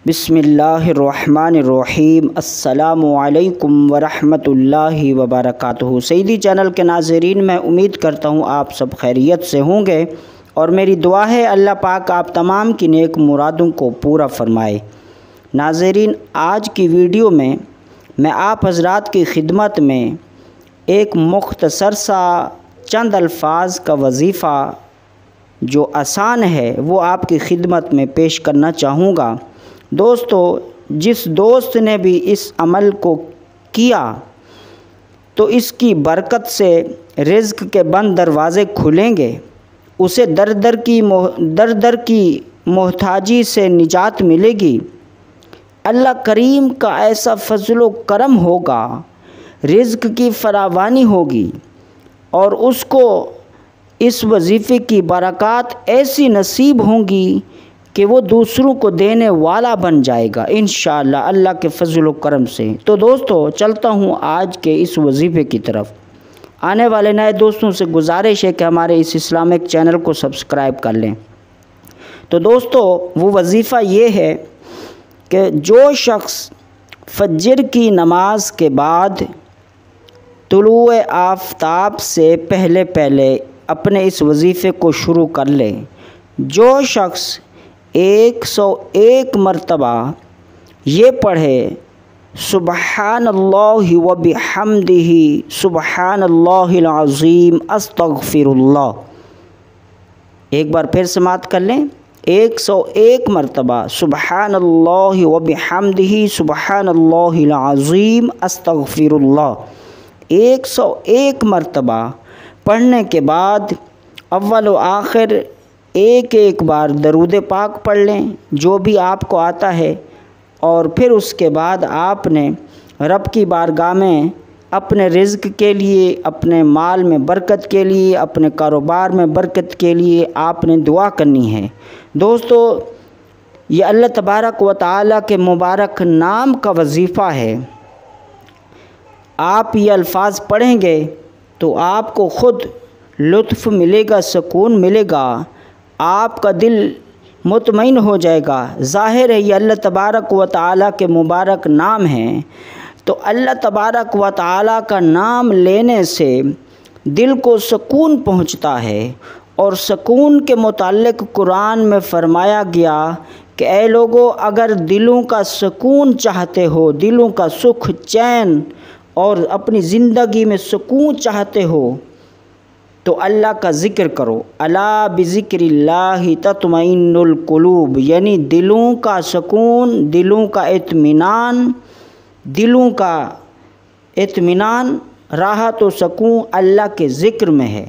بسم اللہ الرحمن الرحیم۔ السلام علیکم ورحمۃ اللہ وبرکاتہ۔ سیدی چینل کے ناظرین، میں امید کرتا ہوں آپ سب خیریت سے ہوں گے، اور میری دعا ہے اللہ پاک آپ تمام کی نیک مرادوں کو پورا فرمائے۔ ناظرین، آج کی ویڈیو میں آپ حضرات کی خدمت میں ایک مختصر سا چند الفاظ کا وظیفہ جو آسان ہے وہ آپ کی خدمت میں پیش کرنا چاہوں گا۔ دوستو، جس دوست نے بھی اس عمل کو کیا تو اس کی برکت سے رزق کے بند دروازے کھلیں گے، اسے در در کی محتاجی سے نجات ملے گی، اللہ کریم کا ایسا فضل و کرم ہوگا، رزق کی فراوانی ہوگی، اور اس کو اس وظیفے کی برکات ایسی نصیب ہوں گی کہ وہ دوسروں کو دینے والا بن جائے گا انشاءاللہ اللہ کے فضل و کرم سے۔ تو دوستو، چلتا ہوں آج کے اس وظیفے کی طرف۔ آنے والے نئے دوستوں سے گزارش ہے کہ ہمارے اس اسلامک چینل کو سبسکرائب کر لیں۔ تو دوستو، وہ وظیفہ یہ ہے کہ جو شخص فجر کی نماز کے بعد طلوع آفتاب سے پہلے اپنے اس وظیفے کو شروع کر لے، جو شخص 101 مرتبہ یہ پڑھے سبحان اللہ و بحمدہ سبحان اللہ العظیم استغفر اللہ، ایک بار پھر سماعت کر لیں، 101 مرتبہ سبحان اللہ و بحمدہ سبحان اللہ العظیم استغفر اللہ، 101 مرتبہ پڑھنے کے بعد اول و آخر ایک بار درود پاک پڑھ لیں جو بھی آپ کو آتا ہے، اور پھر اس کے بعد آپ نے رب کی بارگاہ میں اپنے رزق کے لیے، اپنے مال میں برکت کے لیے، اپنے کاروبار میں برکت کے لیے آپ نے دعا کرنی ہے۔ دوستو، یہ اللہ تبارک و تعالیٰ کے مبارک نام کا وظیفہ ہے۔ آپ یہ الفاظ پڑھیں گے تو آپ کو خود لطف ملے گا، سکون ملے گا، آپ کا دل مطمئن ہو جائے گا۔ ظاہر ہے یہ اللہ تبارک و تعالیٰ کے مبارک نام ہیں، تو اللہ تبارک و تعالیٰ کا نام لینے سے دل کو سکون پہنچتا ہے، اور سکون کے متعلق قرآن میں فرمایا گیا کہ اے لوگو، اگر دلوں کا سکون چاہتے ہو، دلوں کا سکھ، چین اور اپنی زندگی میں سکون چاہتے ہو تو اللہ کا ذکر کرو۔ الا بذکر اللہ تطمئن القلوب، یعنی دلوں کا سکون، دلوں کا اطمینان، راحت و سکون اللہ کے ذکر میں ہے۔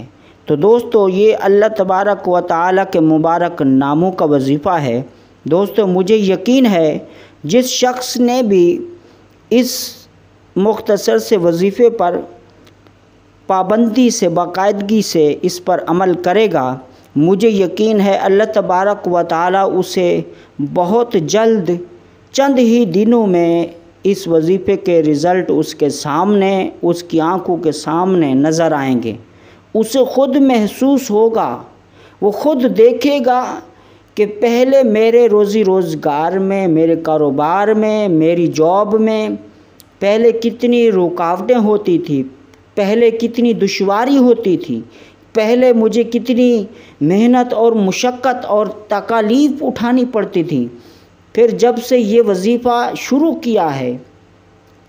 تو دوستو، یہ اللہ تبارک و تعالیٰ کے مبارک ناموں کا وظیفہ ہے۔ دوستو، مجھے یقین ہے جس شخص نے بھی اس مختصر سے وظیفے پر پابندی سے، باقاعدگی سے اس پر عمل کرے گا، مجھے یقین ہے اللہ تبارک و تعالیٰ اسے بہت جلد، چند ہی دنوں میں اس وظیفے کے رزلٹ اس کے سامنے، اس کی آنکھوں کے سامنے نظر آئیں گے۔ اسے خود محسوس ہوگا، وہ خود دیکھے گا کہ پہلے میرے روزی روزگار میں، میرے کاروبار میں، میری جاب میں پہلے کتنی رکاوٹیں ہوتی تھی، پہلے کتنی دشواری ہوتی تھی، پہلے مجھے کتنی محنت اور مشقت اور تکالیف اٹھانی پڑتی تھی، پھر جب سے یہ وظیفہ شروع کیا ہے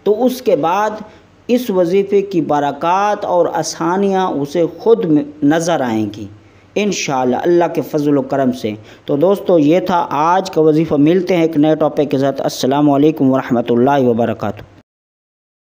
تو اس کے بعد اس وظیفے کی برکات اور آسانیاں اسے خود نظر آئیں گی انشاءاللہ اللہ کے فضل و کرم سے۔ تو دوستو، یہ تھا آج کا وظیفہ۔ ملتے ہیں ایک نئے ٹاپک کے ساتھ۔ السلام علیکم ورحمۃ اللہ وبرکاتہ۔